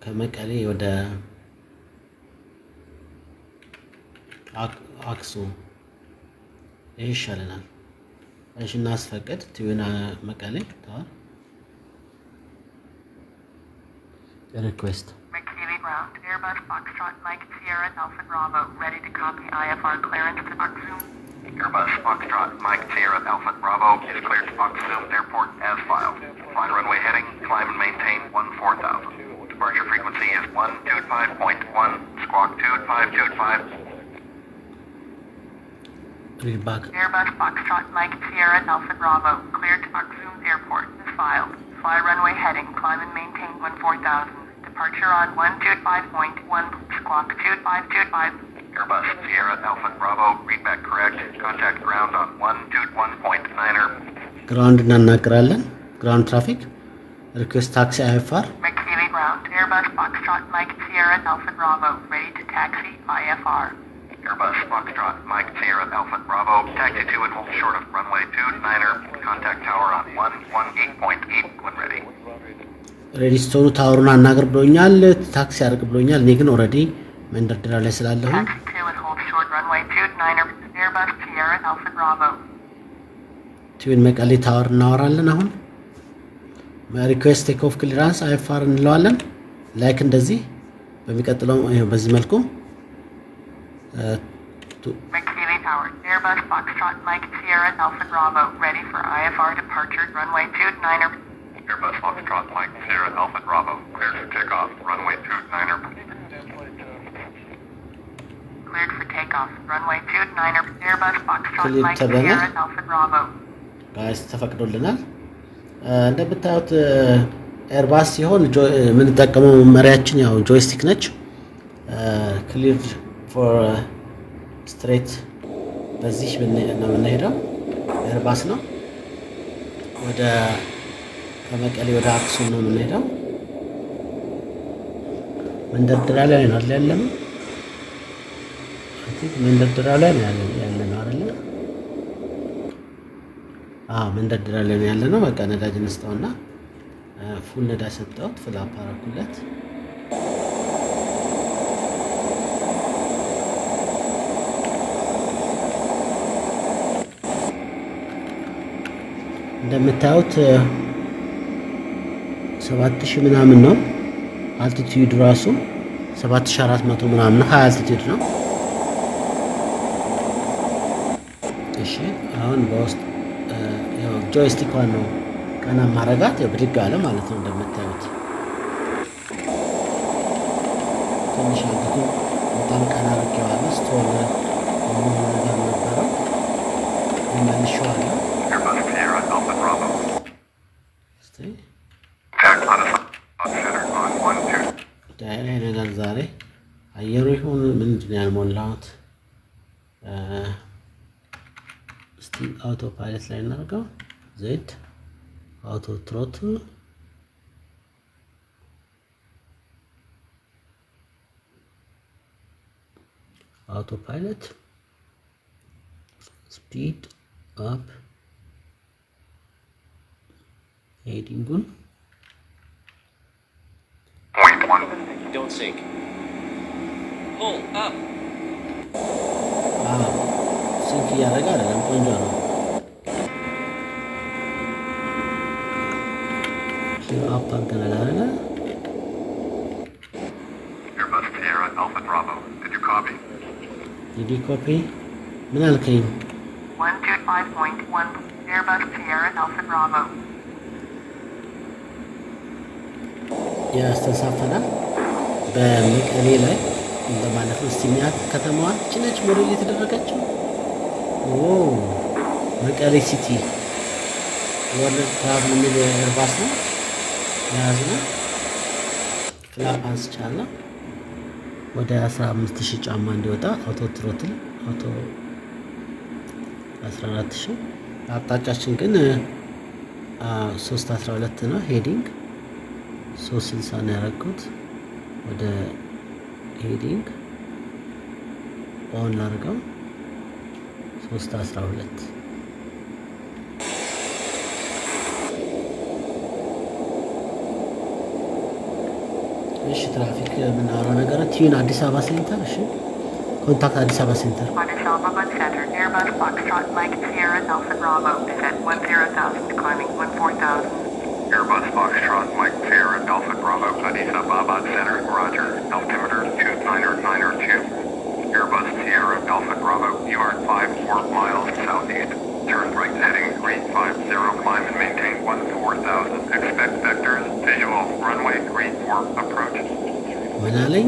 ከመቀሌ ወደ አክሱም ይሄ ይሻለናል። እሺ እናስፈቅድ ቲዩን መቀሌ ታወር request McKinney ground Airbus Foxtrot Mike Sierra Alpha Bravo ready to copy IFR clearance to Aksum. Airbus Foxtrot Mike Sierra Alpha Bravo is cleared to Aksum Airport as filed. Flight runway heading, climb and maintain 14,000. Departure frequency is 125.1, squawk 2525. read back. Airbus Foxtrot Mike Sierra Alpha Bravo cleared to Aksum Airport as filed. Fly runway heading, climb and maintain 14,000. Departure on 125.1, squawk 2525. Airbus Sierra Alpha Bravo, read back correct. Contact ground on 121.9er. Ground እናናግራለን. Ground traffic. Request taxi IFR. McKinney ground Airbus Foxtrot Mike Sierra Alpha Bravo, ready to taxi IFR. Airbus Foxtrot Mike Sierra Alpha Bravo, taxi to and hold short of runway 29er. Contact tower on 118.8 when ready. ሬዲስቶኑ ታወሩን አናግር ብሎኛል። ታክሲ አድርግ ብሎኛል። እኔ ግን ኦልሬዲ መንደርደሪያ ላይ ስላለሁ Taxi to and hold short runway 29er. Airbus Sierra Alpha Bravo. ቲዩን መቀሌ ታወር እናወራለን። አሁን ሪኩዌስት ቴክ ኦፍ ክሊራንስ አይፋር እንለዋለን። ላይክ እንደዚህ በሚቀጥለው በዚህ መልኩ McKinney Tower, Airbus Foxtrot Mike Sierra Alpha Bravo, ready for IFR departure, runway 29er. Airbus Foxtrot Mike Sierra Alpha Bravo, cleared for takeoff, runway 29er. Cleared for takeoff, runway 29er. Airbus Foxtrot Mike Sierra Alpha Bravo. ጋይስ ተፈቅዶልናል። እንደምታዩት ኤርባስ ሲሆን የምንጠቀመው መመሪያችን ያው ጆይስቲክ ነች። ክሊር ፎር ስትሬት በዚህ ነው የምንሄደው። ኤርባስ ነው። ወደ ከመቀሌ ወደ አክሱም ነው የምንሄደው። መንደርደሪያ ላይ ነው ያለነው። መንደርደሪያ ላይ ነው ያለነው አይደል? መንደርደሪያ ላይ ነው ያለነው። በቃ ነዳጅ እንስጠውና ፉል ነዳጅ ሰጠሁት። ፍላፕ አደረኩለት። እንደምታዩት 7000 ምናምን ነው አልቲቲዩድ ራሱ 7400 ምናምን ነው። ሃይ አልቲቲዩድ ነው። እሺ አሁን በውስጥ ያው ጆይስቲኳን ነው ቀና ማረጋት ብድግ አለ ማለት ነው። እንደምታዩት ትንሽ አድርጎ በጣም ቀና አድርጌዋለሁ። ስቶል የሚሆን ነገር ነበረው መልሼዋለሁ። ነገር ዛሬ አየሩ ይሁን ምንድን ያልሞላሁት። እስቲ አውቶ ፓይለት ላይ እናድርገው። ዜድ አውቶ ትሮትል አውቶ ፓይለት ስፒድ አፕ ሄዲንጉን Don't sink. Pull up. ሲንክ እያደረገ አይደለም። ቆንጆ ነው። አፕ አድርገናል አይደለ? Airbus Sierra Alpha Bravo, did you copy? ዲዲ ኮፒ ምን አልከኝ? 125.1 Airbus Sierra Alpha Bravo. ያስተሳፈናል በመቀሌ ላይ እንደማለት ነው። እስቲሚያት ከተማዋ ጭነች ሞዴል የተደረገችው መቀሌ ሲቲ ወርልድ ትራቭል የሚል ኤርባስ ነው የያዝነው። ፍላፕ አንስቻለሁ ወደ 15000 ጫማ እንዲወጣ አውቶ ትሮትል አውቶ 14000 አቅጣጫችን ግን 312 ነው። ሄዲንግ 360 ነው ያደረኩት። ወደ ሄዲንግ ኦን ላድርገው 312 እሺ ትራፊክ የምናወራው ነገር ቲዩን አዲስ አበባ ሴንተር። እሺ ኮንታክት አዲስ አበባ ሴንተር Addis Ababa Center, Airbus Foxtrot Mike Sierra Alpha Bravo, descent 10,000, climbing 14,000. Airbus Foxtrot Mike Sierra Alpha Bravo, Addis Ababa Center, roger, altimeter 29902. Airbus Sierra Alpha Bravo, you are 54 miles southeast. Turn right heading 350, climb and maintain 14,000. Expect vectors, visual, runway 34, approach. ምን አለኝ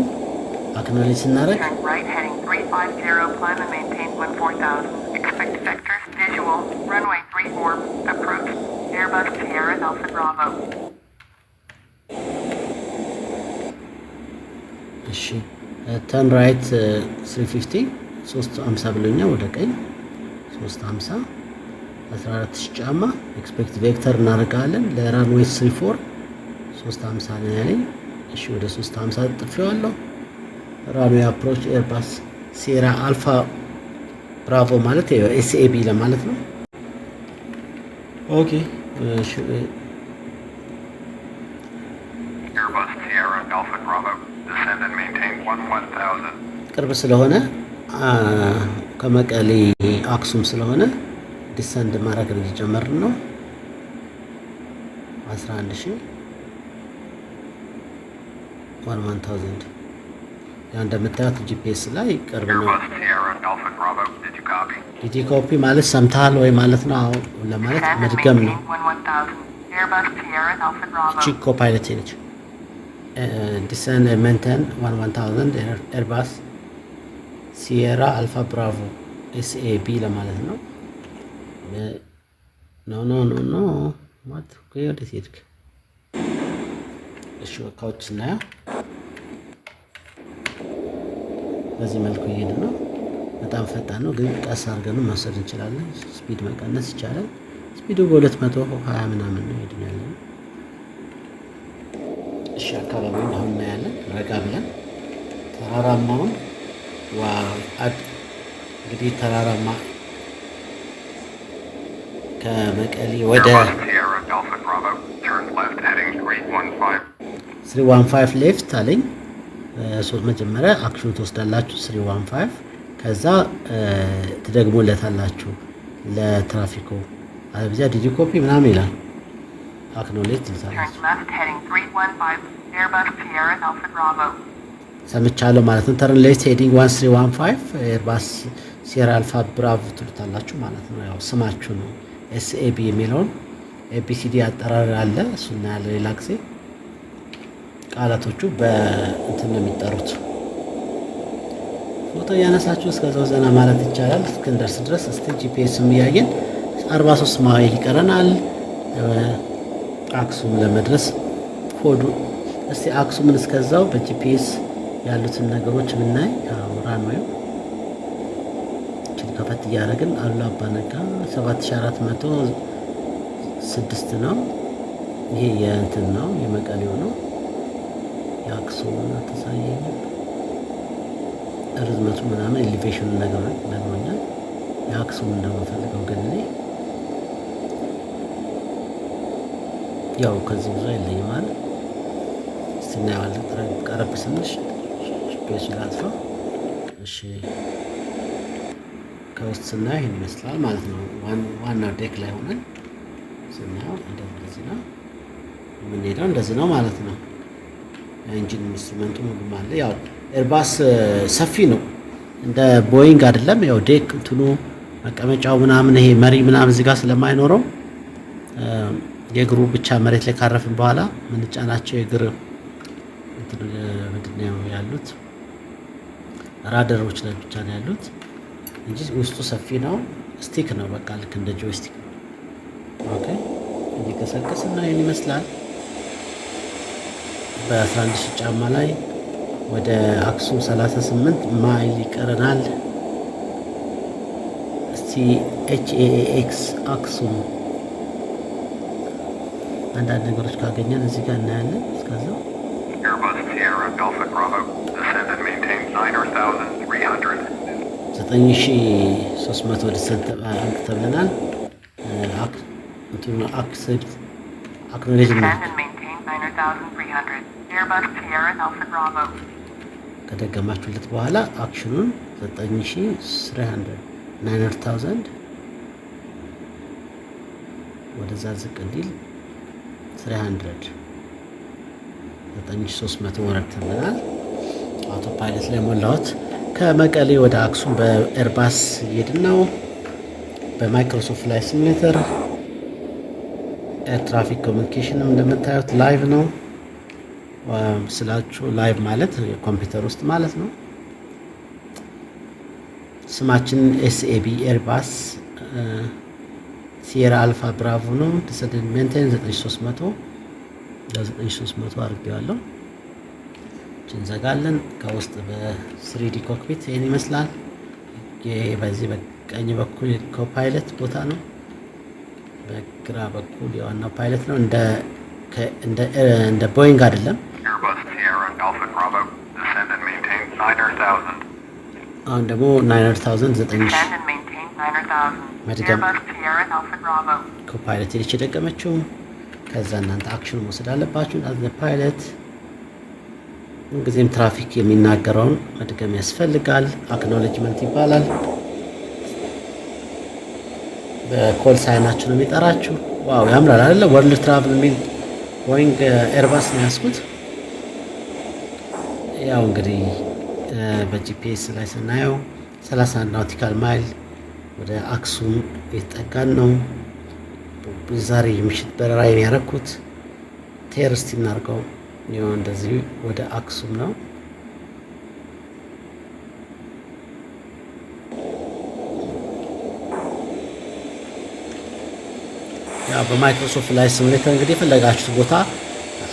አክኖሌጅ ስናደርግ Turn right heading 350, climb and maintain 14,000. Expect vectors, visual, runway 34, approach. Airbus Sierra Alpha Bravo. እሺ ተርን ራይት 350 350 ብሎኛል። ወደ ቀኝ 350 14000 ጫማ ኤክስፔክት ቬክተር እናደርጋለን ለራንዌይ 34 350 ነው ያለኝ። እሺ ወደ 350 ጥፌዋለሁ። ራንዌይ አፕሮች ኤርባስ ሲየራ አልፋ ብራቮ ማለት ኤስኤቢ ለማለት ነው። ኦኬ እሺ Airbus Sierra Alpha Bravo, descend and maintain 11,000. ቅርብ ስለሆነ ከመቀሌ አክሱም ስለሆነ ዲሰንድ ማድረግ እየጀመርን ነው። 11000 1000 ያ እንደምታዩት ጂፒኤስ ላይ ቅርብ ነው። Airbus Sierra Alpha Bravo, did you copy? ዲዲ ኮፒ ማለት ሰምተሃል ወይ ማለት ነው። አዎ ለማለት Descend and መድገም ነው። maintain 11,000. Airbus Sierra Alpha Bravo. ቺክ ኮፓይለት ነች። ዲሰንድ ሜንቴን 11000 ኤርባስ ሲየራ አልፋ ብራቮ ኤስኤቢ ለማለት ነው። ኖ ኖ ኖ ኖ ማት ወዴት ሄድክ? እሺ ወካዎች ስናየው በዚህ መልኩ እየሄደ ነው። በጣም ፈጣን ነው፣ ግን ቀስ አድርገን መውሰድ እንችላለን። ስፒድ መቀነስ ይቻላል። ስፒዱ በ220 ምናምን ነው ሄድን ያለ ነው። እሺ አካባቢውን አሁን እናያለን ረጋ ብለን ተራራማውን እንግዲህ ተራራማ ከመቀሌ ወደ Airbus Sierra Alpha Bravo, turn left heading 315. 315 ሌፍት አለኝ። መጀመሪያ አክሽን ትወስዳላችሁ 315 ከዛ ትደግሞለታላችሁ ለትራፊኩ። አለበለዚያ ዲዲ ኮፒ ምናምን ይላል። አክኖሌጅ Turn ትልታላችሁ። left heading 315. Airbus Sierra Alpha Bravo. ሰምቻለሁ ማለት ነው። ተርን ሌፍት ሄዲንግ 1315 ኤርባስ ሲየራ አልፋ ብራቮ ትሉታላችሁ ማለት ነው። ያው ስማችሁ ነው። ኤስኤቢ የሚለውን ኤቢሲዲ አጠራር አለ። እሱ እናያለን ሌላ ጊዜ። ቃላቶቹ በእንትን ነው የሚጠሩት። ፎቶ እያነሳችሁ እስከዛው ዘና ማለት ይቻላል። እስክንደርስ ድረስ እስቲ ጂፒኤስም እያየን 43 ማይል ይቀረናል አክሱም ለመድረስ። ኮዱ እስቲ አክሱምን እስከዛው በጂፒኤስ ያሉትን ነገሮች ብናይ ራንዌው እችን ከፈት እያደረግን አሉላ አባ ነጋ 7406 ነው። ይሄ የእንትን ነው የመቀሌው ነው። የአክሱምን ተሳየኝ ርዝመቱ ምናምን ኤሊቬሽኑ ነግሮኛል። የአክሱም እንደምፈልገው ግን እኔ ያው ከዚህ ብዙ አይለኝም ማለት እስቲ እናየዋለን። ቀረብ ስንሽ ስፔሱ ላጥፋ። እሺ ከውስጥ ስናየው ይህን ይመስላል ማለት ነው። ዋናው ዴክ ላይ ሆነን ስናየው እንደዚህ ነው የምንሄደው፣ እንደዚህ ነው ማለት ነው። የኢንጂን ኢንስትሩመንቱ ሁሉም አለ። ያው ኤርባስ ሰፊ ነው፣ እንደ ቦይንግ አይደለም። ያው ዴክ እንትኑ መቀመጫው ምናምን ይሄ መሪ ምናምን እዚህ ጋር ስለማይኖረው የእግሩ ብቻ መሬት ላይ ካረፍን በኋላ ምንጫናቸው የእግር ምንድን ነው ያሉት ራደሮች ላይ ብቻ ነው ያሉት እንጂ ውስጡ ሰፊ ነው። ስቲክ ነው በቃ ልክ እንደ ጆይስቲክ ነው። ኦኬ እየቀሰቀስና ይህን ይመስላል። በ11000 ጫማ ላይ ወደ አክሱም 38 ማይል ይቀረናል። እስቲ ኤችኤኤክስ አክሱም አንዳንድ ነገሮች ካገኘን እዚህ ጋር እናያለን። እስከዛው Airbus Sierra Alpha Bravo, descend and maintain 9,300. 9300 ዲሰንት ተብለናል። እንትኑ አክሴፕት አክኖሌጅ ነው። Descend and maintain 9,300. Airbus Sierra Alpha Bravo. ከደገማችሁለት በኋላ አክሽኑን 9,000 ወደዛ ዝቅ እንዲል 9,300 ወረድ ተብለናል። አውቶ ፓይለት ላይ ሞላሁት። ከመቀሌ ወደ አክሱም በኤርባስ እየሄድን ነው። በማይክሮሶፍት ፍላይት ሲሙሌተር ኤር ትራፊክ ኮሚኒኬሽንም እንደምታዩት ላይቭ ነው ስላችሁ። ላይቭ ማለት ኮምፒውተር ውስጥ ማለት ነው። ስማችን ኤስኤቢ ኤርባስ ሲየራ አልፋ ብራቮ ነው። ዲሰንት ሜንቴን 9,300 አድርጌዋለሁ። እንዘጋለን። ከውስጥ በ3ዲ ኮክፒት ይህን ይመስላል። በዚህ በቀኝ በኩል ኮፓይለት ቦታ ነው። በግራ በኩል የዋናው ፓይለት ነው። እንደ ቦይንግ አይደለም። Airbus Sierra Alpha Bravo. Descend and maintain 9,000. አሁን ደግሞ 9,000 Descend and maintain 9,000. መድገም Airbus Sierra Alpha Bravo. ኮፓይለት ሄደች የደቀመችው። ከዛ እናንተ አክሽን መውሰድ አለባችሁ። አዝ ፓይለት ምንጊዜም ትራፊክ የሚናገረውን መድገም ያስፈልጋል። አክኖሌጅመንት ይባላል። በኮል ሳይናችሁ ነው የሚጠራችሁ። ዋው ያምራል አይደለ? ወርልድ ትራቭል የሚል ቦይንግ ኤርባስ ነው ያስኩት። ያው እንግዲህ በጂፒኤስ ላይ ስናየው 31 ናውቲካል ማይል ወደ አክሱም የተጠጋን ነው። ዛሬ የምሽት በረራዬን ያረኩት ቴርስቲ እናርገው ይኸው እንደዚህ ወደ አክሱም ነው። ያው በማይክሮሶፍት ፍላይት ሲሙሌተር እንግዲህ የፈለጋችሁት ቦታ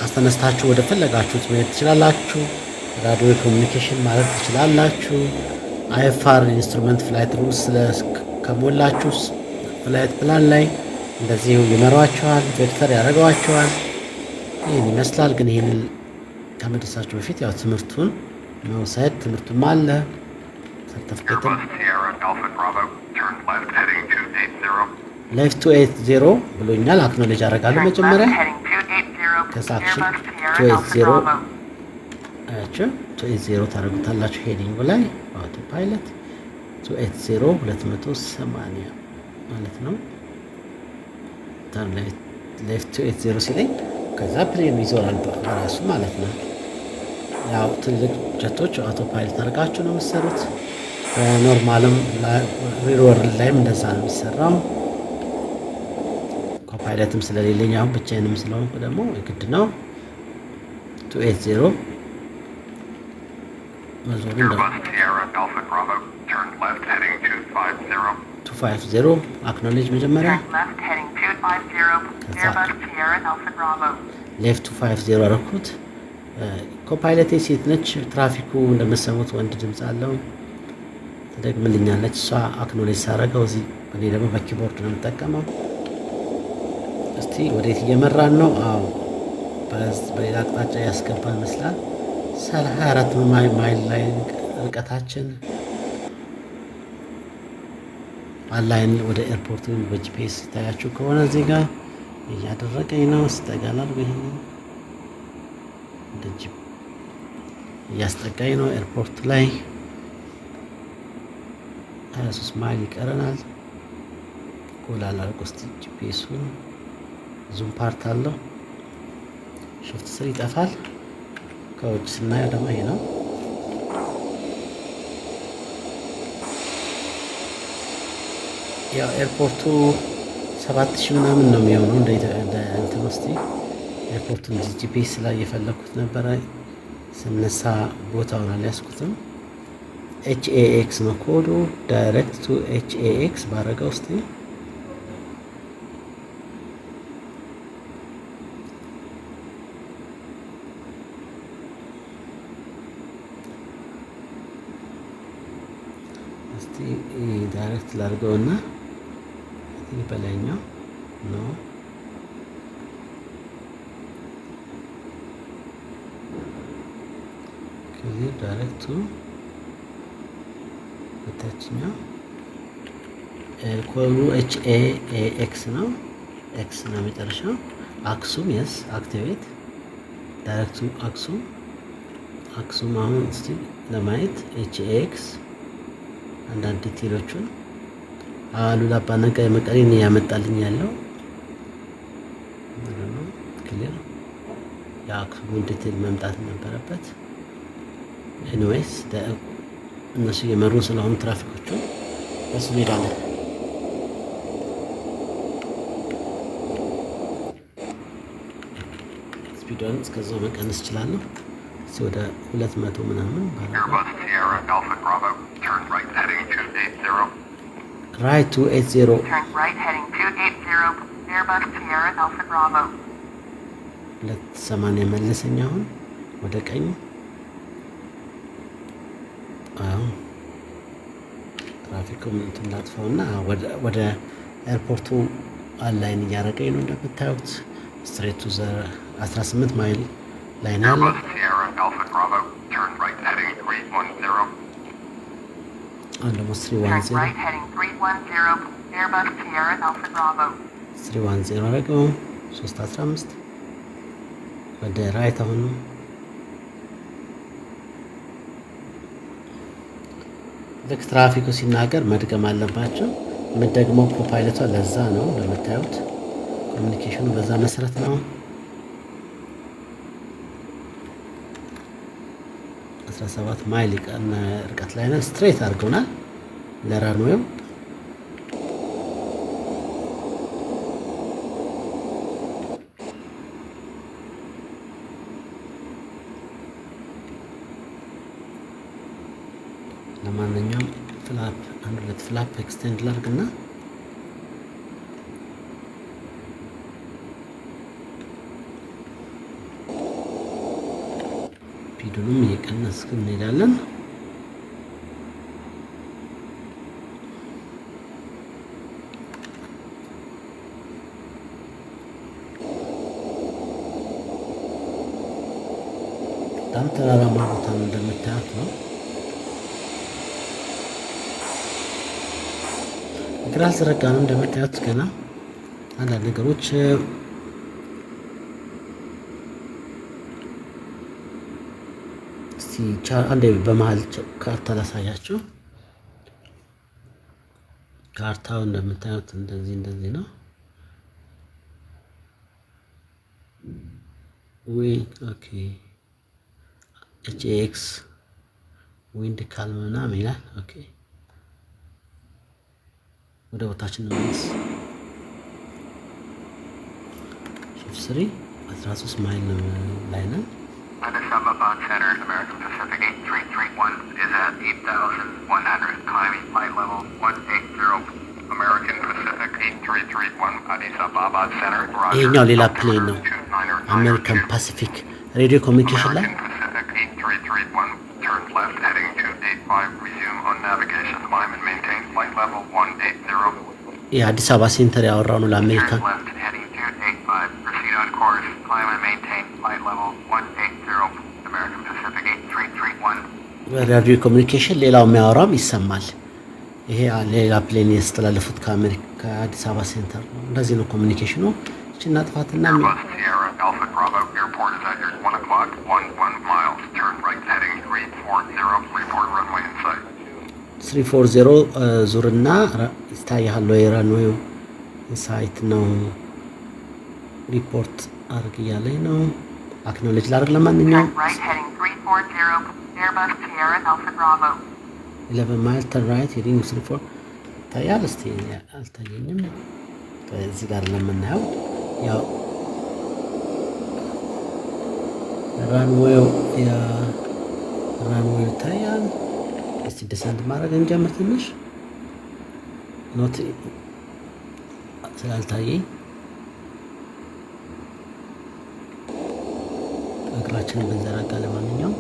አስተነስታችሁ ወደ ፈለጋችሁት መሄድ ትችላላችሁ። ራዲዮ ኮሚኒኬሽን ማለት ትችላላችሁ። አይኤፍአር ኢንስትሩመንት ፍላይት ሩልስ ከሞላችሁ ፍላይት ፕላን ላይ እንደዚሁ ይመሯችኋል፣ ቬክተር ያደርገዋችኋል። ይህን ይመስላል። ግን ይህንን ከመድረሳችሁ በፊት ያው ትምህርቱን መውሰድ ትምህርቱም አለ ሰርተፍኬትም ሌፍት 280 ብሎኛል። አክኖሌጅ አደርጋለሁ መጀመሪያ። ከዛ አክሽን 280 አያችሁ 280 ታደርጉታላችሁ። ሄዲንግ ላይ አውቶ ፓይለት 280 280 ማለት ነው። ሌፍት 280 ሲለኝ ከዛ ፕሌን ይዞራል በራሱ ማለት ነው። ያው ትልቅ ጀቶች አውቶ ፓይለት አድርጋችሁ ነው የምትሰሩት። በኖርማልም ሪር ወርልድ ላይም እንደዛ ነው የሚሰራው። ኮፓይለትም ስለሌለኝ አሁን ብቻዬንም ስለሆንኩ ደግሞ የግድ ነው 280 መዞሩ እንደው 250 አክኖሌጅ መጀመሪያ ሌፍት 250 አደረኩት። ኮፓይለቴ ሴት ነች። ትራፊኩ እንደምትሰሙት ወንድ ድምፅ አለው። ትደግምልኛለች እሷ አክኖሌጅ ሳረገው። እዚህ እኔ ደግሞ በኪቦርድ ነው የምጠቀመው። እስቲ ወዴት እየመራን ነው? አዎ በሌላ አቅጣጫ ያስገባ ይመስላል። 24 ማይል ላይ ርቀታችን አላይን ወደ ኤርፖርት በጂፒኤስ ሲታያችሁ ከሆነ እዚህ ጋር እያደረገኝ ነው። ስጠጋላል ይሄን እንደ ጂፕ እያስጠጋኝ ነው። ኤርፖርት ላይ 23 ማይል ይቀረናል። ጎላላ ቆስቲ ጂፒኤሱን ዙም ፓርት አለው። ሽፍት ስር ይጠፋል። ከውጭ ስናየው ደግሞ ይሄ ነው። ያው ኤርፖርቱ 7000 ምናምን ነው የሚሆነው እንደ እንትን ውስጥ ኤርፖርቱን ጂፒኤስ ላይ የፈለኩት ነበረ። ስነሳ ቦታውን አልያዝኩትም። ኤችኤኤክስ ነው ኮዱ። ዳይሬክት ቱ ኤችኤኤክስ ባረጋ ውስጥ እስቲ ዳይሬክት ላድርገውና በላይኛው ነው ከዚህ ዳይሬክቱ በታችኛው ኮዱ ኤችኤኤክስ ነው። ኤክስ ነው መጨረሻው። አክሱም የስ አክቲቬት ዳይሬክቱ አክሱም አሁን እስቲ ለማየት HAX አንዳንድ ዲቴሎቹን አሉላ አባነጋ የመቀሌን ያመጣልኝ ያለው ክሊር የአክሱሙን ዲቴል መምጣት ነበረበት። ኤኒዌይስ እነሱ የመሩ ስለሆኑ ትራፊኮቹ በሱ ሄዳለን። ስፒዷን እስከዛው መቀነስ እችላለሁ። እስኪ ወደ 200 ምናምን Airbus Sierra Alpha Bravo, turn right heading 280. ራይት 280 Turn right heading 280, Airbus Sierra Alpha Bravo. 280 መለሰኝ። አሁን ወደ ቀኝ ትራፊኩም እንትን ላጥፋውና ወደ ኤርፖርቱ አላይን እያደረገኝ ነው። እንደምታዩት ስትሬቱ 18 ማይል ላይ ነው ያለው። Airbus Sierra Alpha Bravo, turn right heading 310. አሁን ደግሞ Turn right heading 310, Airbus Sierra Alpha Bravo. 310 አደረገው 315 ወደ ራይት አሁኑ ልክ ትራፊኩ ሲናገር መድገም አለባቸው። የምትደግመው ኮፓይለቷ ለዛ ነው። እንደምታዩት ኮሚኒኬሽኑ በዛ መሰረት ነው። 17 ማይል ርቀት ላይ ነን። ስትሬት አድርገውናል ለራንዌው። ለማንኛውም ፍላፕ አንድ ሁለት ፍላፕ ኤክስቴንድ ላድርግና ስፒዱንም እየቀነስን እንሄዳለን። በጣም ተራራማ ቦታ ነው እንደምታዩት ነው። እግር አልዘረጋንም እንደምታዩት ገና አንዳንድ ነገሮች እስቲ አንዴ በመሀል ካርታ ላሳያችሁ። ካርታው እንደምታዩት እንደዚህ ነው። ኦኬ HAX ዊንድ ካልም ምናምን ይላል። ኦኬ ወደ ቦታችን እንመለስ። ሺፍት 13 ማይል ላይ ነን። Addis Ababa Center, American Pacific 8331 is at 8,100, climbing flight level 180. American Pacific 8331, Addis Ababa Center, ይሄኛው ሌላ ፕሌን ነው። አሜሪካን ፓሲፊክ ሬዲዮ ኮሚኒኬሽን ላይ American Pacific 8331, turn left heading 285, resume on navigation, climb and maintain flight level 180. የአዲስ አበባ ሴንተር ያወራው ነው ለአሜሪካን። Turn left heading 285, proceed on course, climb and maintain flight level 180. American Pacific 8331. ሬዲዮ ኮሚኒኬሽን ሌላው የሚያወራም ይሰማል። ይሄ ሌላ ፕሌን ያስተላለፉት ከአዲስ አበባ ሴንተር ነው። እንደዚህ ነው ኮሚኒኬሽኑ። እቺ እናጥፋትና Airbus Sierra Alpha Bravo, airport is at your 1 o'clock, 11 miles, turn right heading 340, report runway in sight. 340 ዙርና ይታያል ወይ ራንዌው ኢንሳይት ነው። ሪፖርት አርግ እያለኝ ነው። አክኖሌጅ ላድርግ። ለማንኛውም Turn right heading 340, Airbus Sierra Alpha Bravo. 11 ማይል ተርን ራይት ሄዲንግ 34 ይታያል። እስቲ አልታየኝም። እዚህ ጋር ለምናየው ያው ራንዌው ይታያል። እስቲ ዲሰንት ማድረግ እንጀምር። ትንሽ ኖት ስላልታየኝ እግራችንን ብንዘረጋ ለማንኛውም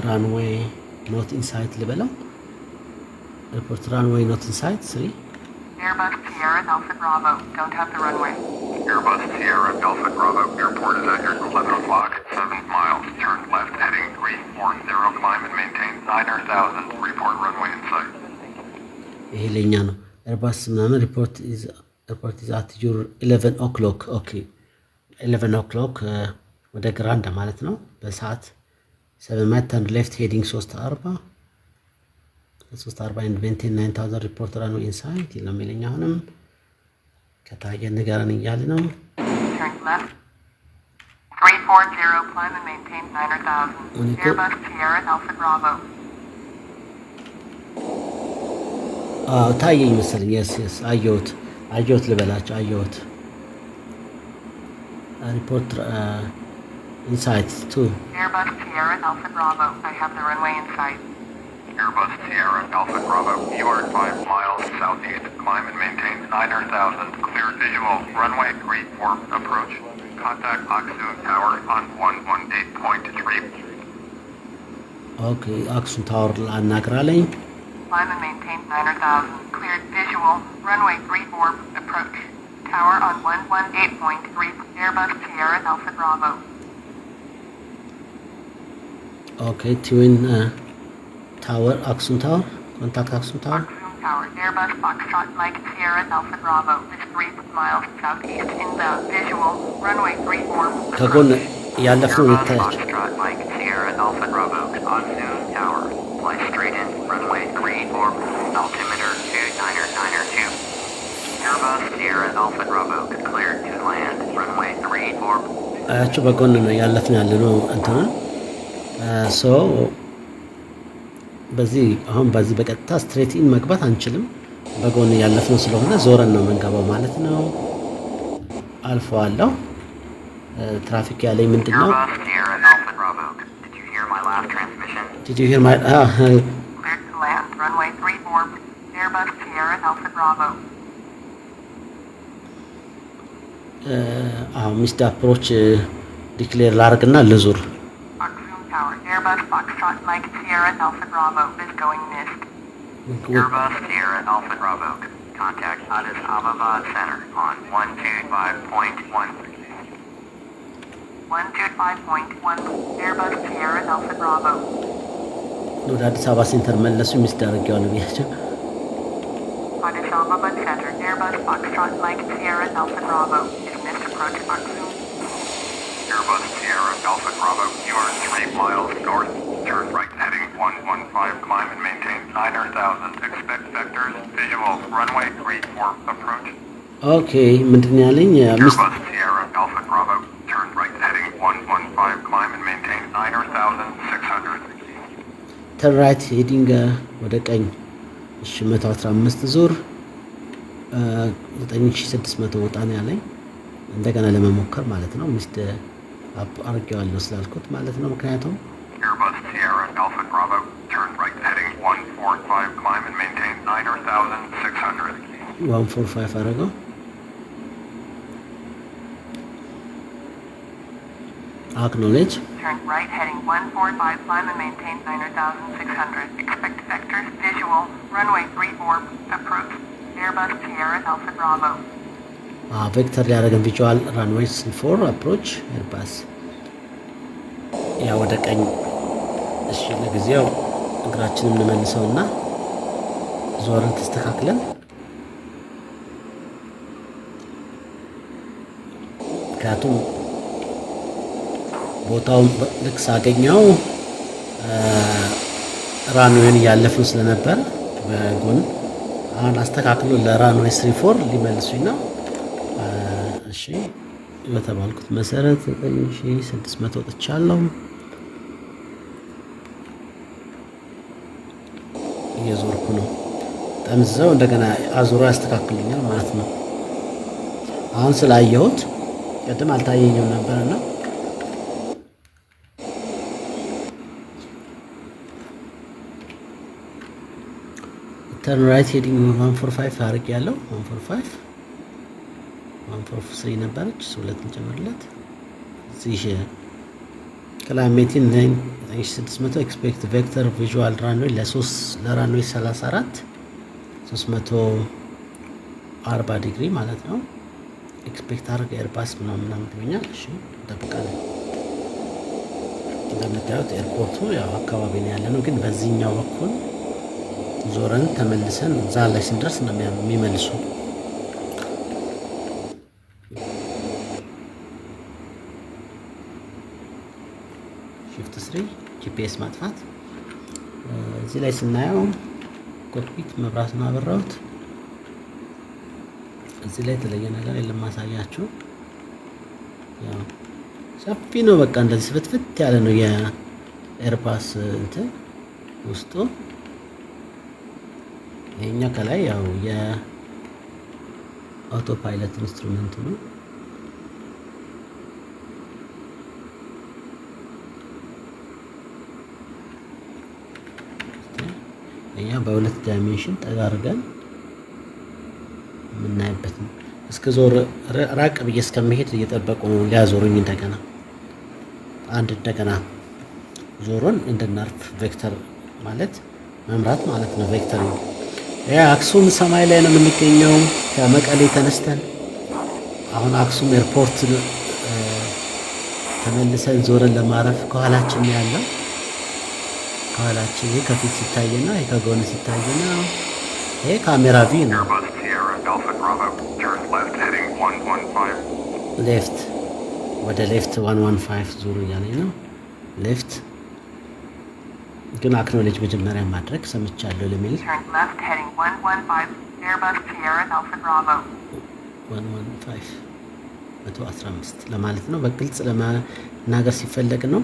ራንዌይ ኖት ኢንሳይት ልበለው። ሪፖርት ራንዌይ ኖት ኢንሳይት 3 Airbus Sierra Alpha Bravo, don't have the runway. Airbus Sierra Alpha Bravo, airport is at your 11 o'clock, 7 miles, turn left heading 340, climb and maintain 9,000, report runway in sight. ይሄ ለኛ ነው። ኤርባስ ምናምን ሪፖርት ኢዝ አት ዩር 11 ኦክሎክ። ኦኬ 11 ኦክሎክ ወደ ግራ እንደማለት ነው በሰዓት 7 ማይል ተርን ሌፍት ሄዲንግ 340 ኤንድ ሜንቴን 9000 ሪፖርት ራንዌይ ኢንሳይት ይላል የሚለኝ። አሁንም ከታየ ንገረን እያለ ነው። Turn left. 340, climb and maintain 9000. Airbus Sierra Alpha Bravo. ታየኝ መሰለኝ። የስ አየሁት ልበላቸው አየሁት። ሪፖርት ኢንሳይት 2 Airbus Sierra Alpha Bravo. I have the runway in sight. Airbus Sierra Alpha Bravo. You are 5 miles southeast. Climb and maintain 9000. Clear visual. Runway 34 approach. Contact Aksu Tower on 118.3. ኦኬ አክሱም ታወር አናግራለኝ። Climb and maintain 9000. Cleared visual. Runway 34 approach. Tower on 118.3. Airbus Sierra Alpha Bravo. ኦኬ ትዊን ታወር አክሱም ታወር ኮንታክት አክሱም ታወር Aksum Tower. Airbus Foxtrot Mike Sierra Alpha Bravo. Is 3 miles southeast inbound. Visual. Runway 34 ከጎን approach. ያለፍነው Airbus ይታያል። Foxtrot Mike Sierra Alpha Bravo. Aksum Tower. Fly straight in. Runway 34. Altimeter 2992. Airbus Sierra Alpha Bravo. Cleared to land. Runway 34. አያቸው በጎን ነው ያለፍን ያለ ነው እንትና ሶ በዚህ በቀጥታ ስትሬት ኢን መግባት አንችልም። በጎን ያለፍነው ስለሆነ ዞረን ነው መንገባው ማለት ነው። አልፈዋለሁ። ትራፊክ ያለኝ ምንድነው? Airbus Sierra Alpha Bravo. Did you hear my last transmission? Did you hear my Cleared to land. Runway 34. Airbus Sierra Alpha Bravo. ሚስድ አፕሮች ዲክሌር ላርግና ልዙር። Aksum Tower. Airbus Foxtrot Mike Sierra Alpha Bravo is going NIST. Airbus Sierra Alpha Bravo. Contact Addis Ababa Center on 125.1. 125.1. Airbus Sierra Alpha Bravo. ወደ አዲስ አበባ ሴንተር መለሱ። ሚስድ አድርጌዋለሁ ብያቸው። Addis Ababa Center. Airbus Foxtrot Mike Sierra Alpha Bravo. Is NIST approach Aksum? Airbus Sierra Alpha Bravo. You are 3 miles north. Turn right heading 115. Climb and maintain 9000. Expect vectors. Visual. Runway 34 approach. ኦኬ ምንድን ያለኝ ሚስድ Airbus Sierra Alpha Bravo. Turn right heading 115. Climb and maintain 90,600. ተርን ራይት ሄዲንግ ወደ ቀኝ 115 ዙር 9600 ወጣ ነው ያለኝ። እንደገና ለመሞከር ማለት ነው። ሚስድ አርጌዋለሁ ስላልኩት ማለት ነው። ምክንያቱም Airbus Sierra Alpha Bravo. Turn right heading 145. Climb and maintain 90,600. 145 አደረገው። አክኖሌጅ Turn right heading 145. Climb and maintain 90,600. Expect vectors. Visual. Runway 34 approach. Airbus Sierra Alpha Bravo. ቬክተር ሊያደርገን ቪዥዋል ራንዌይ 4 አፕሮች ኤርባስ ያ ወደ ቀኝ። እሺ ለጊዜው እግራችንን እንመልሰውና ዞርን ተስተካክለን ምክንያቱም ቦታውን ልክ ሳገኘው ራንዌይን እያለፍን ስለነበር በጎን አሁን አስተካክሎ ለራንዌይ 34 ሊመልሱኝ ነው። እሺ በተባልኩት መሰረት 9600 ወጥቻለሁ። እየዞርኩ ነው። ጠምዘው እንደገና አዙሮ ያስተካክሉኛል ማለት ነው። አሁን ስላየሁት ቅድም አልታየኝም ነበርና ተርን ራይት ሄዲንግ 145 አድርጌያለሁ። 143 ነበረች። ሁለት እንጨምርለት። እዚህ ክላይሜቲን 9600 ኤክስፔክት ቬክተር ቪዥዋል ራንዌይ ለራንዌይ 34 340 ዲግሪ ማለት ነው። ኤክስፔክት አድርገ ኤርባስ ምናምን ብሎኛል። እሺ እንጠብቃለን። እንደምታዩት ኤርፖርቱ ያው አካባቢ ነው ያለ ነው፣ ግን በዚህኛው በኩል ዞረን ተመልሰን እዛ ላይ ስንደርስ ነው የሚመልሱ። ሺፍት 3 ጂፒኤስ ማጥፋት። እዚህ ላይ ስናየው ኮክፒት መብራቱን አበራሁት። እዚህ ላይ የተለየ ነገር የለም ማሳያችሁ። ያው ሰፊ ነው በቃ እንደዚህ ፍትፍት ያለ ነው የኤርፓስ እንትን ውስጡ። ይሄኛው ከላይ ያው የአውቶ ፓይለት ኢንስትሩመንት ነው። ይሄ በሁለት ዳይሜንሽን ጠጋ አድርገን የምናይበት ነው። እስከ ዞር ራቅ ብዬ እስከመሄድ እየጠበቁ ነው ሊያዞሩኝ። እንደገና ዞሮን እንድናርፍ ቬክተር ማለት መምራት ማለት ነው። ቬክተሪንግ አክሱም ሰማይ ላይ ነው የምንገኘው። ከመቀሌ ተነስተን አሁን አክሱም ኤርፖርት ተመልሰን ዞረን ለማረፍ ከኋላችን ነው ያለው። ከኋላችን ከፊት ሲታየና ከጎን ሲታየና ይሄ ካሜራ ቪ ነው። ሌፍት ወደ ሌፍት 115 ዙሩ እያለኝ ነው። ሌፍት ግን አክኖሌጅ መጀመሪያ ማድረግ ሰምቻለሁ ለሚል 115 ለማለት ነው። በግልጽ ለመናገር ሲፈለግ ነው።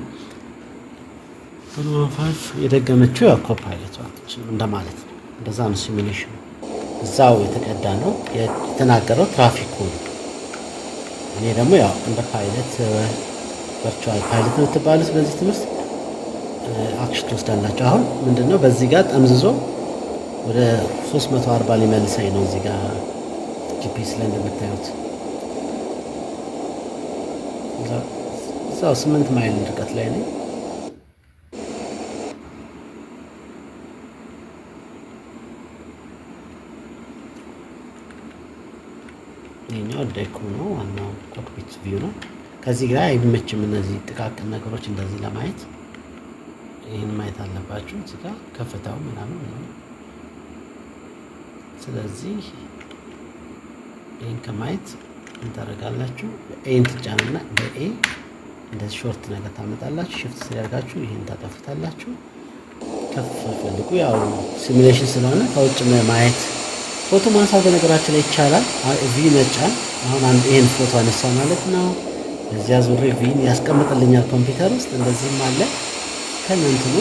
115 የደገመችው ያው ኮፓይለት እንደማለት ነው። እንደዛ ነው ሲሙሌሽኑ። እዛው የተቀዳ ነው የተናገረው ትራፊኩ። እኔ ደግሞ ያው እንደ ፓይለት ቨርቹዋል ፓይለት ነው የምትባሉት በዚህ ትምህርት አክሽን ትወስዳላችሁ። አሁን ምንድነው በዚህ ጋር ጠምዝዞ ወደ 340 ሊመልሰኝ ነው። እዚህ ጋር ጂፒኤስ ላይ እንደምታዩት እዛው 8 ማይል ርቀት ላይ ነኝ። ይሄኛው ዴኩ ነው፣ ዋናው ኮክፒት ቪው ነው። ከዚህ ጋር አይመችም እነዚህ ጥቃቅን ነገሮች እንደዚህ ለማየት ይህን ማየት አለባችሁ። እዚህ ጋር ከፍታው ምናምን ነው። ስለዚህ ይህን ከማየት እንታረጋላችሁ። ኤን ትጫኑና በኤ እንደዚህ ሾርት ነገር ታመጣላችሁ። ሽፍት ሲያደርጋችሁ ይህን ታጠፉታላችሁ። ከፍ ፈልጉ። ያው ሲሙሌሽን ስለሆነ ከውጭ ማየት ፎቶ ማንሳት በነገራችን ላይ ይቻላል። ቪ መጫን። አሁን አንድ ይሄን ፎቶ አነሳ ማለት ነው። እዚያ ዙሬ ቪን ያስቀምጥልኛል ኮምፒውተር ውስጥ። እንደዚህም አለ ከእንትኑ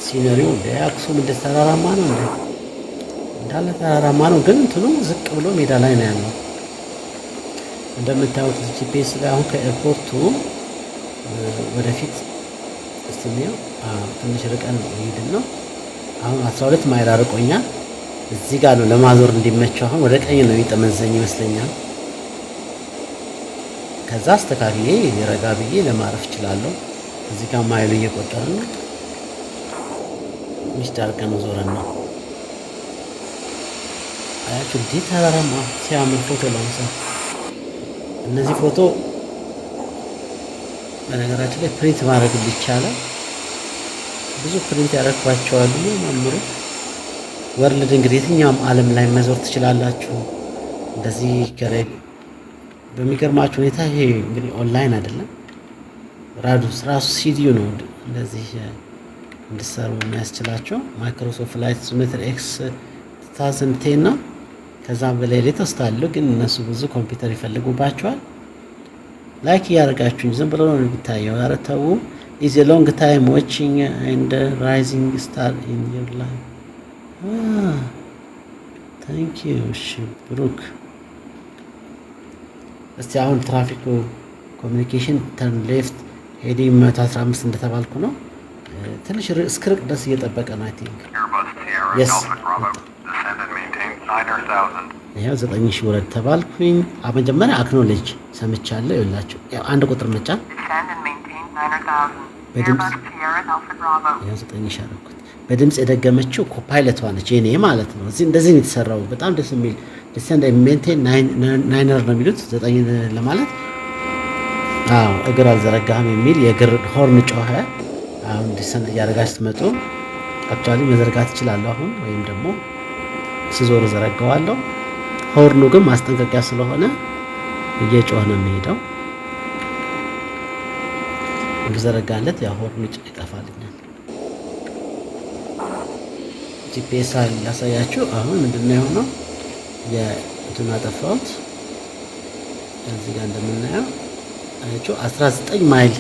ሲነሪው አክሱም እንደ ተራራማ ነው እንዳለ ተራራማ ነው፣ ግን እንትኑ ዝቅ ብሎ ሜዳ ላይ ነው ያለው። እንደምታዩት ጂፒኤስ ላይ አሁን ከኤርፖርቱ ወደፊት እስቲኒው ትንሽ ርቀን ሄድን ነው። አሁን 12 ማይል አርቆኛል። እዚህ ጋር ነው ለማዞር እንዲመቸው። አሁን ወደ ቀኝ ነው የሚጠመዘኝ ይመስለኛል። ከዛ አስተካክዬ የረጋ ብዬ ለማረፍ እችላለሁ። እዚህ ጋር ማይሉ እየቆጠረ ነው። ሚስት አርቀን ዞረን ነው። አያችሁ እንዴት ተራራማ ሲያምር ፎቶ ላንሳ። እነዚህ ፎቶ በነገራችን ላይ ፕሪንት ማድረግ ይቻላል። ብዙ ፕሪንት ያደረግባቸዋል ነው መምሩ። ወርልድ እንግዲህ የትኛውም ዓለም ላይ መዞር ትችላላችሁ። እንደዚህ ከሬድ በሚገርማችሁ ሁኔታ ይሄ እንግዲህ ኦንላይን አይደለም፣ ራዱስ ራሱ ሲዲዩ ነው እንደዚህ እንድሰሩ የሚያስችላቸው። ማይክሮሶፍት ፍላይት ሲሙሌተር ኤክስ 2010 ነው። ከዛ በላይ ሌተስት አለው፣ ግን እነሱ ብዙ ኮምፒውተር ይፈልጉባቸዋል። ላይክ እያደረጋችሁኝ ዝም ብሎ ነው የሚታየው። ኧረ ተው። is a long time watching and rising star in your life. Thank you. እሺ ብሩክ። እስቲ አሁን ትራፊክ ኮሚኒኬሽን ተርን ሌፍት ሄዲንግ 115 እንደተባልኩ ነው። ትንሽ እስክርቅ ድረስ እየጠበቀ ነው። አይ ቲንክ yes ይሄው 9000 ውረድ ተባልኩኝ። መጀመሪያ አክኖሌጅ ሰምቻለሁ። ይኸውላችሁ አንድ ቁጥር መጫን በድምጽ ያው 9000 አደረኩት። በድምጽ የደገመችው ኮፓይለቷ ነች የኔ ማለት ነው። እዚህ እንደዚህ ነው የተሰራው። በጣም ደስ የሚል ዲሰንድ ሜንቴን ናይነር ነው የሚሉት 9 ለማለት። አዎ እግር አልዘረጋህም የሚል የእግር ሆርን ጮኸ። አሁን ዲሰንድ እያደረጋችሁ ስትመጡ አክቹዋሊ መዘርጋት እችላለሁ አሁን፣ ወይም ደግሞ ስዞር ዘረጋዋለሁ። ሆርኑ ግን ማስጠንቀቂያ ስለሆነ እየጮኸ ነው የሚሄደው። ብዘረጋለት ያ ሆርኑ ይጠፋልኛል። ጂፒኤስ ላሳያችሁ። አሁን ምንድነው የሆነው? የእንትን አጠፋሁት። እዚህ ጋር እንደምናየው አያችሁ 19 ማይል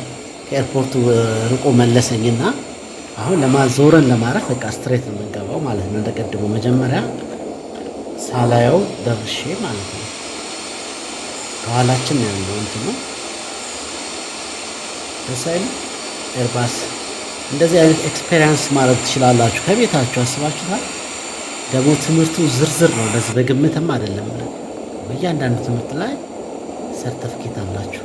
ከኤርፖርቱ ርቆ መለሰኝና አሁን ለማዞረን ለማረፍ በቃ ስትሬት ነው የምንገባው ማለት ነው። እንደቀድሞ መጀመሪያ ሳላየው ደርሼ ማለት ነው። ከኋላችን ያለው እንትን ነው ደሳይል ኤርባስ። እንደዚህ አይነት ኤክስፔሪየንስ ማድረግ ትችላላችሁ ከቤታችሁ። አስባችሁታል? ደግሞ ትምህርቱ ዝርዝር ነው፣ እንደዚህ በግምትም አይደለም። በእያንዳንዱ ትምህርት ላይ ሰርተፍኬት አላችሁ።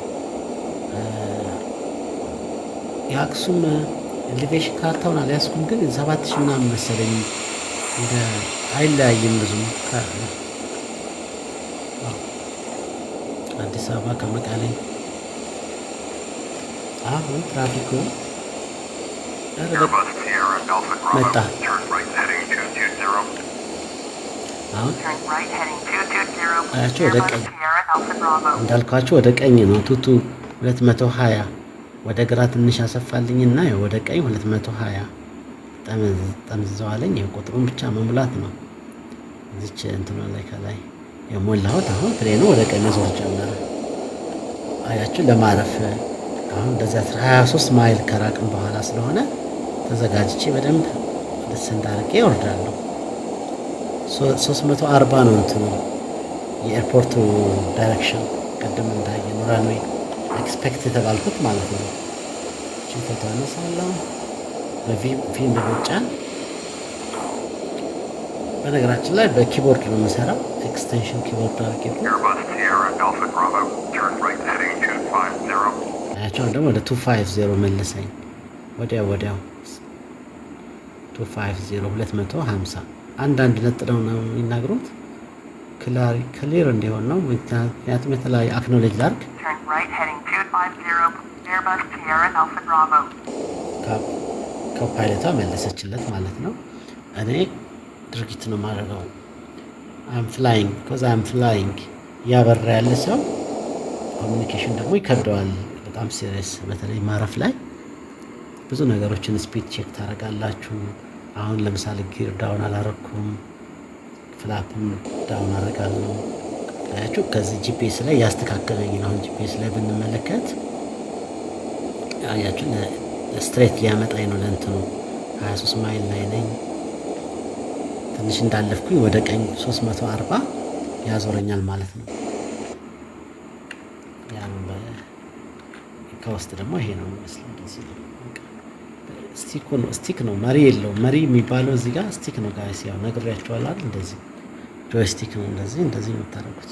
የአክሱም ኤሌቬሽን ካርታውን አልያዝኩም፣ ግን 7000 ምናምን መሰለኝ። እንደ አይለያይም ብዙም አዲስ አበባ ከመቀሌ። አሁን ትራፊኩ መጣ። አሁን አያቸው ወደ ቀኝ እንዳልኳቸው ወደ ቀኝ ነው። ቱቱ 220 ወደ ግራ ትንሽ ያሰፋልኝና ወደ ቀኝ 220 ጠምዝዘዋለኝ። ቁጥሩን ብቻ መሙላት ነው። እዚች እንትኗ ላይ ከላይ የሞላሁት። አሁን ፕሌኑ ወደ ቀኝ ዞር ጀመረ። አያችሁ ለማረፍ አሁን እንደዚያ 23 ማይል ከራቅም በኋላ ስለሆነ ተዘጋጅቼ በደንብ ደስ እንዳርቄ እወርዳለሁ። 340 ነው እንትኑ የኤርፖርቱ ዳይሬክሽን። ቅድም እንዳየን ራንዌይ ኤክስፔክት የተባልኩት ማለት ነው። እቺ ፎቶ አነሳለሁ በፊልም በመጫን። በነገራችን ላይ በኪቦርድ ነው የምሰራው። ኤክስቴንሽን ኪቦርድ አድርጌ አያቸውን ደግሞ ወደ 250 መለሰኝ። ወዲያው 250 250 አንዳንድ ነጥለው ነው የሚናገሩት። ክሊር እንዲሆን ነው። ምክንያቱም የተለያዩ አክኖሌጅ ላርግ ከፓይለቷ መለሰችለት ማለት ነው። እኔ ድርጊት ነው የማደርገው። አም ፍላይንግ እያበራ ያለ ሰው ኮሚኒኬሽን ደግሞ ይከብደዋል። በጣም ሲሪየስ፣ በተለይ ማረፍ ላይ ብዙ ነገሮችን ስፒድ ቼክ ታደርጋላችሁ። አሁን ለምሳሌ ጊር ዳውን አላረኩም፣ ፍላፕም ዳውን አደርጋለሁ። አያችሁ ከዚህ ጂፒኤስ ላይ ያስተካከለኝ ነው። አሁን ጂፒኤስ ላይ ብንመለከት አያችሁ ስትሬት ሊያመጣኝ ነው ለእንትኑ 23 ማይል ላይ ነኝ። ትንሽ እንዳለፍኩኝ ወደ ቀኝ 340 ያዞረኛል ማለት ነው። ያን ከውስጥ ደግሞ ይሄ ነው የሚመስለው። እንደዚህ ነው። ስቲክ ነው፣ መሪ የለውም። መሪ የሚባለው እዚህ ጋር ስቲክ ነው ጋይስ፣ ያው ነግሬያችኋለሁ አይደል? እንደዚህ ጆይስቲክ ነው። እንደዚህ ነው የምታደርጉት።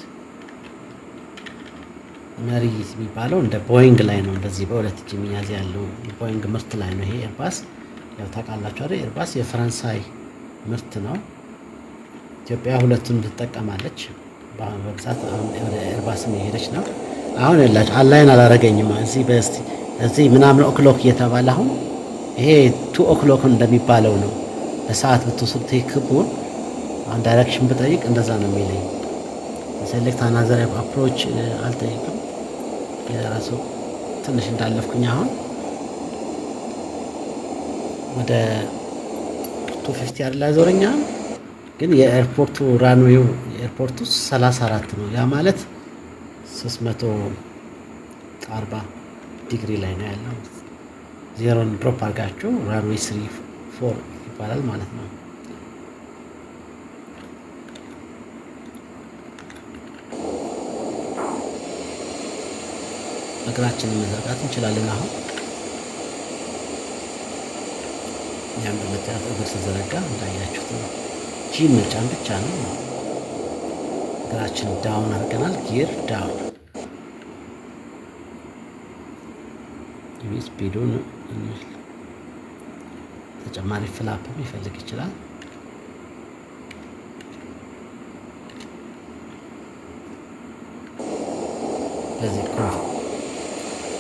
መሪ የሚባለው እንደ ቦይንግ ላይ ነው። እንደዚህ በሁለት እጅ የሚያዝ ያለው ቦይንግ ምርት ላይ ነው። ይሄ ኤርባስ ያው ታውቃላችሁ አይደል? ኤርባስ የፈረንሳይ ምርት ነው። ኢትዮጵያ ሁለቱን ትጠቀማለች በብዛት። አሁን ወደ ኤርባስም የሄደች ነው። አሁን ያላችሁ አላይን አላረገኝም። እዚህ ምናምን ኦክሎክ እየተባለ አሁን ይሄ 2 ኦክሎክ እንደሚባለው ነው። በሰዓት ብትወስድ ክቡን አንድ ዳይሬክሽን ብጠይቅ እንደዛ ነው የሚለኝ። ሴሌክት አናዘር አፕሮች አልጠይቅም። የራሱ ትንሽ እንዳለፍኩኝ አሁን ወደ 250 ያለ ዞረኛል። ግን የኤርፖርቱ ራንዌው የኤርፖርቱ 34 ነው። ያ ማለት 340 ዲግሪ ላይ ነው ያለው። ዜሮን ድሮፕ አድርጋችሁ ራንዌይ 34 ይባላል ማለት ነው። እግራችንን መዘርጋት እንችላለን። አሁን ያን በመታየት እግር ሲዘረጋ እንዳያችሁት ነው። ጂ መጫን ብቻ ነው። እግራችን ዳውን አድርገናል። ጊር ዳውን ስፒዱን ተጨማሪ ፍላፕም ይፈልግ ይችላል። ለዚህ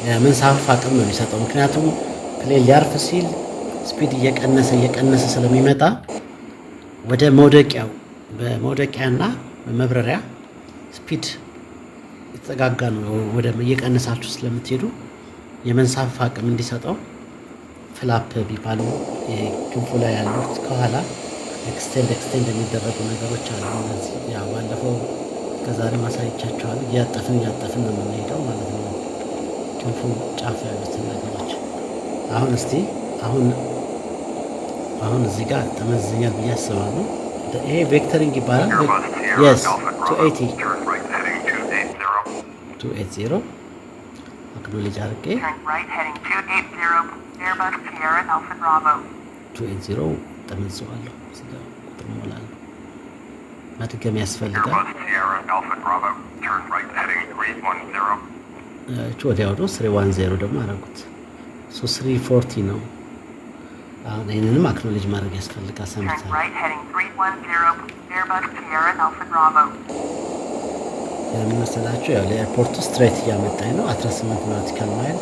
የመንሳፈፍ አቅም ነው የሚሰጠው። ምክንያቱም ፕሌን ሊያርፍ ሲል ስፒድ እየቀነሰ ስለሚመጣ ወደ መውደቂያው በመውደቂያና በመብረሪያ ስፒድ የተጠጋጋ ነው። ወደ እየቀነሳችሁ ስለምትሄዱ የመንሳፈፍ አቅም እንዲሰጠው ፍላፕ ቢባሉ ክንፉ ላይ ያሉት ከኋላ ኤክስቴንድ የሚደረጉ ነገሮች አሉ። እነዚህ ያው ባለፈው ከዛሬ ማሳየቻችኋለሁ። እያጠፍን ነው የምንሄደው ማለት ነው፣ ክንፉ ጫፍ ያሉትን ነገሮች። አሁን እስቲ አሁን እዚህ ጋር ተመዝኛል ብዬ አስባለሁ። ይሄ ቬክተሪንግ ይባላል። የስ 280 አክኖሌጅ አድርጌ 280 ጠመዝዋለሁ። ቁጥር ሞላለሁ። መድገም ያስፈልጋል። ወዲያው ነው 310 ደግሞ አደረጉት። 340 ነው። አሁን ይህንንም አክኖሌጅ ማድረግ ያስፈልጋል። ሰምተን የምመሰላችሁ ያው ለኤርፖርቱ ስትሬት እያመጣኝ ነው። 18 ናውቲካል ማይል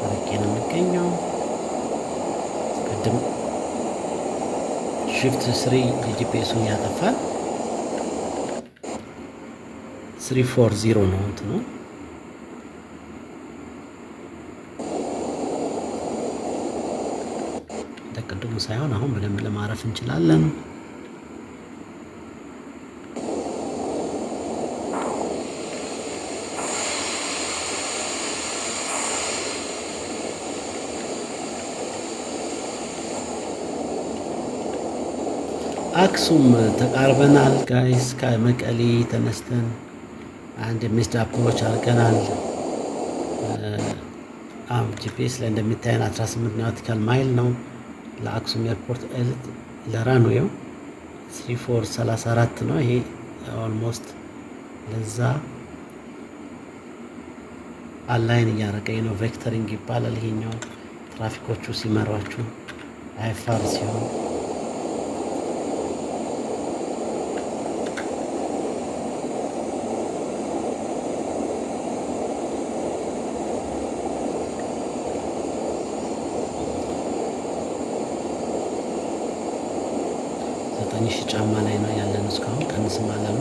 አርቄ ነው የሚገኘው። ቅድም ሺፍት 3 ጂፒኤሱን ያጠፋል። 340 ነው እንትኑ። እንደ ቅድሙ ሳይሆን አሁን በደንብ ለማረፍ እንችላለን። አክሱም ተቃርበናል ጋይስ። ከመቀሌ ተነስተን አንድ ሚስድ አፕሮች አድርገናል። ጂፒኤስ ላይ እንደሚታየን 18 ናውቲካል ማይል ነው ለአክሱም ኤርፖርት ለራንዌው 3434 ነው። ይሄ ኦልሞስት ለዛ አላይን እያደረገኝ ነው። ቬክተሪንግ ይባላል ይሄኛው። ትራፊኮቹ ሲመሯችሁ አይፋር ሲሆን ትንሽ ጫማ ላይ ነው ያለን። እስካሁን ቀንስም አላሉ።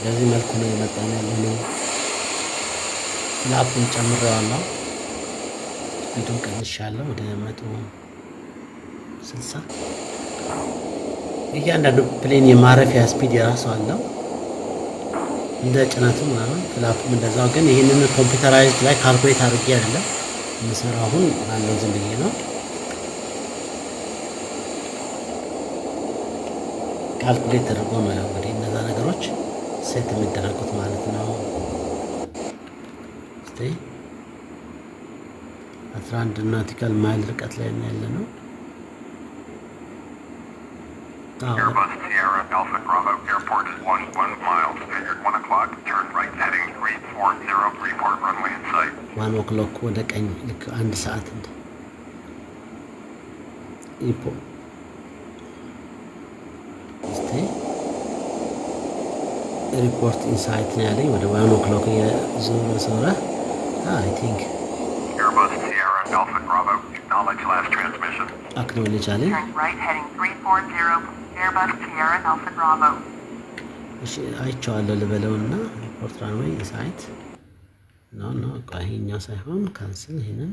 በዚህ መልኩ ነው የመጣን ያለነው። ፍላፑን ጨምሬዋለሁ። ስፒዱን ቀንሻለሁ ወደ 160። እያንዳንዱ ፕሌን የማረፊያ ስፒድ የራሱ አለው እንደ ጭነቱ ምናምን። ፍላፑም እንደዛው። ግን ይህንን ኮምፒውተራይዝድ ላይ ካልኩሌት አድርጌ አይደለም የምሰራው። አሁን ባለው ዝም ብዬ ነው ካልኩሌት ተደርጎ ነው ያው እንግዲህ እነዛ ነገሮች ሴት የሚደረጉት ማለት ነው። 11 ናውቲካል ማይል ርቀት ላይ ነው ያለ ነው። Airbus Sierra Alpha Bravo Airport 11 miles, standard 1 o'clock, turn right heading 340, report runway in sight. 1 o'clock ወደ ቀኝ ልክ 1 ሰዓት እንደ ሪፖርት ኢንሳይት ነው ያለኝ። ወደ 1 o'clock የዞረ I think Airbus Sierra Alpha Bravo, acknowledge last transmission. አክኖሌጅ አለኝ። Turn right heading 340, Airbus Sierra Alpha Bravo. እሺ አይቼዋለሁ ልበለውና ሪፖርት ራንዌይ ኢንሳይት ነው። ይሄኛው ሳይሆን ካንስል። ይሄንን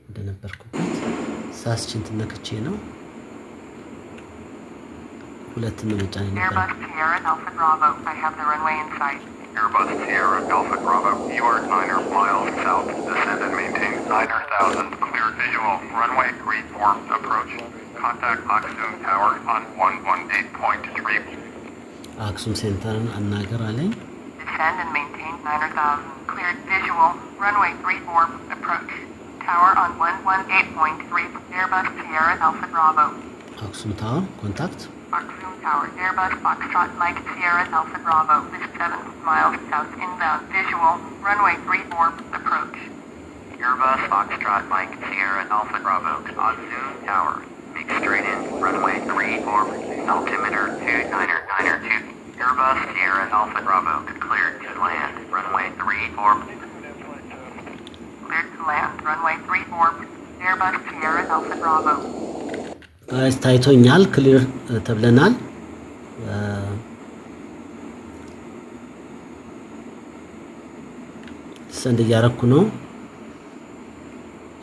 እንደነበርኩበት ሳስችንት ነክቼ ነው ሁለት ነው መጫን ነበር። Airbus Sierra Alpha Bravo, I have the runway in sight. Airbus Sierra Alpha Bravo, you are 9 miles south, descend and maintain 9,000, clear visual, runway 34, approach, contact Aksum Tower on 118.3. አክሱም ሴንተርን አናገር አለኝ። Descend and maintain 9,000, clear visual, runway 34, approach, tower on 118.3, Airbus Sierra Alpha Bravo. አክሱም ታወር ኮንታክት Foxzoom Tower, Airbus Foxtrot Mike Sierra Alpha Bravo, is 7 miles south inbound. Visual, runway 34, approach. Airbus Foxtrot Mike Sierra Alpha Bravo, on Zoom Tower. Make straight in, runway 34, altimeter 2992. Airbus Sierra Alpha Bravo, cleared to land, runway 34. Cleared to land, runway 34, Airbus Sierra Alpha Bravo. ጋይስ ታይቶኛል፣ ክሊር ተብለናል። ሰንድ እያረኩ ነው።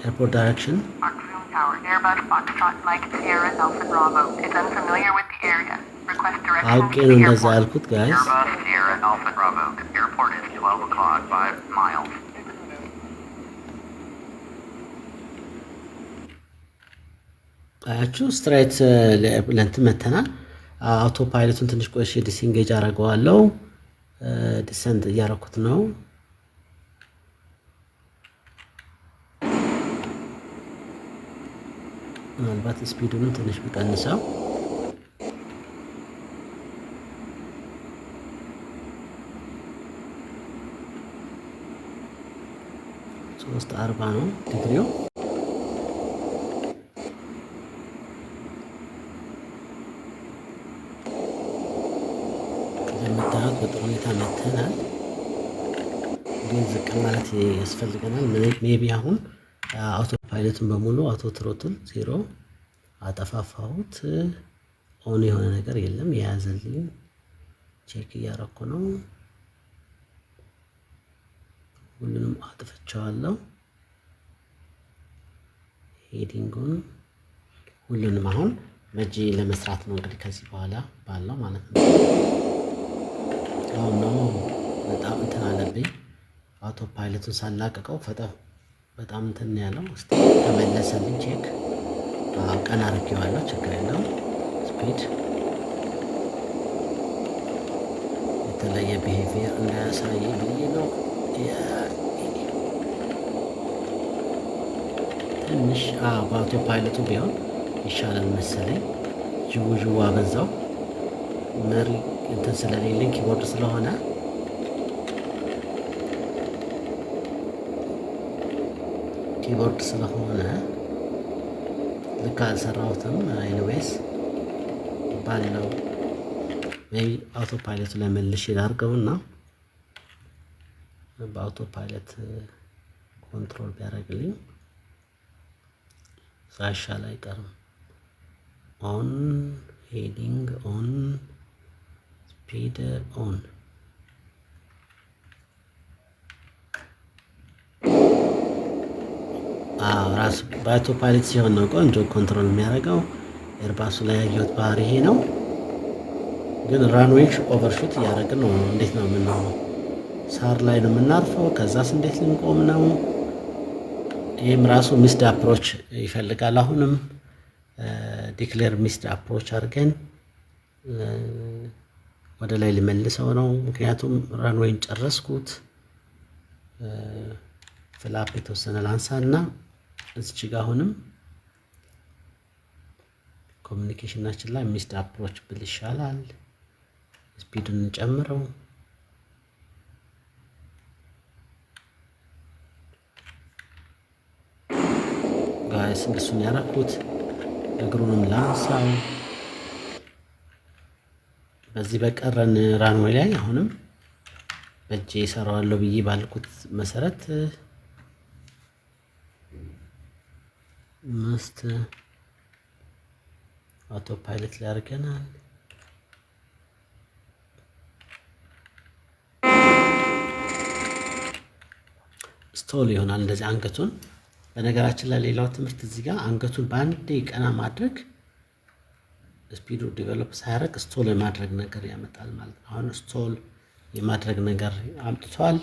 ኤርፖርት ዳይሬክሽን Foxzoom Tower, Airbus Foxtrot Mike Sierra Alpha Bravo, is unfamiliar with the area. Request directions አውቄ to ነው the እንደዛ airport. ያልኩት ጋይስ። Airbus Sierra Alpha Bravo, airport is 12 o'clock, 5 miles. አያችሁ ስትሬት ለእንትን መተናል። አውቶ ፓይለቱን ትንሽ ቆይቼ ዲስኢንጌጅ አደርገዋለሁ። ዲሰንት እያደረኩት ነው። ምናልባት ስፒዱንም ትንሽ ብቀንሰው 340 ነው ዲግሪው። እንደምታዩት በጥሩ ሁኔታ መተናል። ግን ዝቅ ማለት ያስፈልገናል። ሜቢ አሁን አውቶ ፓይለቱን በሙሉ አውቶ ትሮትል 0 አጠፋፋሁት። ኦን የሆነ ነገር የለም የያዘልኝ። ቼክ እያረኩ ነው። ሁሉንም አጥፍቻለሁ። ሄዲንጉን ሁሉንም አሁን በእጄ ለመስራት ነው እንግዲህ ከዚህ በኋላ ባለው ማለት ነው። አሁን ነው በጣም እንትን አለብኝ። አውቶ ፓይለቱን ሳላቀቀው በጣም እንትን ያለው እስቲ ተመለሰልኝ። ቼክ ቀን አድርጌዋለሁ፣ ችግር የለውም። ስፒድ የተለየ ቢሄቪየር እንዳያሳይ ብዬ ነው። ትንሽ በአውቶ ፓይለቱ ቢሆን ይሻላል መሰለኝ። ዥው አበዛው። መሪ እንትን ስለሌለኝ ኪቦርድ ስለሆነ ልክ አልሰራሁትም። ኤኒዌይስ ባለው ሜይ አውቶ ፓይለቱ ላይ መልሼ ላድርገውና በአውቶ ፓይለት ኮንትሮል ቢያደርግልኝ ሳይሻል አይቀርም። ኦን ሄዲንግ ኦን ስፒድ ኦን ራሱ በአውቶ ፓይለት ሲሆን ነው ቆንጆ ኮንትሮል የሚያደርገው። ኤርባሱ ላይ ያየሁት ባህሪ ይሄ ነው። ግን ራንዌይ ኦቨርሹት እያደረግን ነው። እንዴት ነው የምንሆነው? ሳር ላይ ነው የምናርፈው። ከዛስ እንዴት ልንቆም ነው? ይህም ራሱ ሚስድ አፕሮች ይፈልጋል። አሁንም ዲክሌር ሚስድ አፕሮች አድርገን ወደ ላይ ልመልሰው ነው። ምክንያቱም ራንዌይን ጨረስኩት። ፍላፕ የተወሰነ ላንሳና እዚች ጋ አሁንም ኮሚኒኬሽናችን ላይ ሚስድ አፕሮች ብል ይሻላል። ስፒዱን እንጨምረው። ጋይስ እንደሱን ያደረኩት። እግሩንም ላንሳው። በዚህ በቀረን ራንዌይ ላይ አሁንም በእጄ እሰራዋለሁ ብዬ ባልኩት መሰረት መስት አውቶ ፓይለት ላይ አድርገናል። ስቶል ይሆናል እንደዚህ አንገቱን። በነገራችን ላይ ሌላው ትምህርት እዚህ ጋር አንገቱን በአንዴ ቀና ማድረግ ስፒዱ ዲቨሎፕ ሳያደርግ ስቶል የማድረግ ነገር ያመጣል ማለት ነው። አሁን ስቶል የማድረግ ነገር አምጥቷል።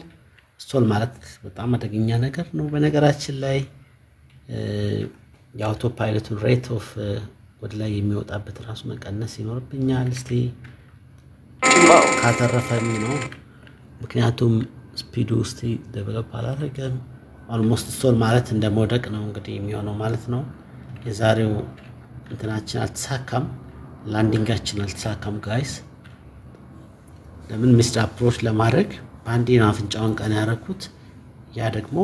ስቶል ማለት በጣም አደገኛ ነገር ነው። በነገራችን ላይ የአውቶ ፓይለቱን ሬት ኦፍ ወደ ላይ የሚወጣበት ራሱ መቀነስ ይኖርብኛል። እስቲ ካተረፈኝ ነው። ምክንያቱም ስፒዱ ውስጥ ዴቨሎፕ አላደረገም። ኦልሞስት ስቶል ማለት እንደ መውደቅ ነው እንግዲህ የሚሆነው ማለት ነው። የዛሬው እንትናችን አልተሳካም። ላንዲንጋችን አልተሳካም ጋይስ። ለምን ሚስድ አፕሮች ለማድረግ በአንዴ ነው አፍንጫውን ቀን ያደረኩት። ያ ደግሞ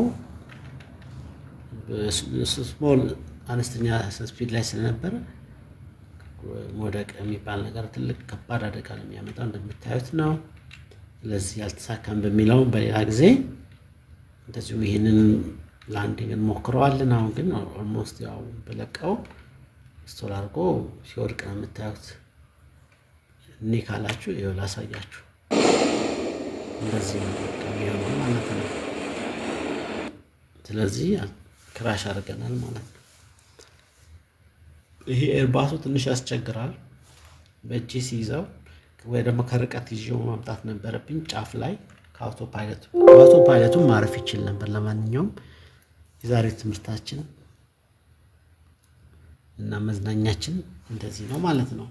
ስሞል አነስተኛ ስፒድ ላይ ስለነበረ መውደቅ የሚባል ነገር ትልቅ ከባድ አደጋ ነው የሚያመጣው እንደምታዩት ነው። ስለዚህ ያልተሳካም በሚለው በሌላ ጊዜ እንደዚሁ ይህንን ላንዲንግ እንሞክረዋለን። አሁን ግን ኦልሞስት ያው በለቀው ስቶል አድርጎ ሲወድቅ ነው የምታዩት። እኔ ካላችሁ ይኸው ላሳያችሁ። እንደዚህ ነው የሚሆነው ማለት ነው። ስለዚህ ክራሽ አድርገናል ማለት ነው። ይሄ ኤርባሱ ትንሽ ያስቸግራል። በእጄ ሲይዘው ወይ ደግሞ ከርቀት ይዤው ማምጣት ነበረብኝ ጫፍ ላይ ከአውቶ ፓይለቱን ማረፍ ይችል ነበር። ለማንኛውም የዛሬ ትምህርታችን እና መዝናኛችን እንደዚህ ነው ማለት ነው።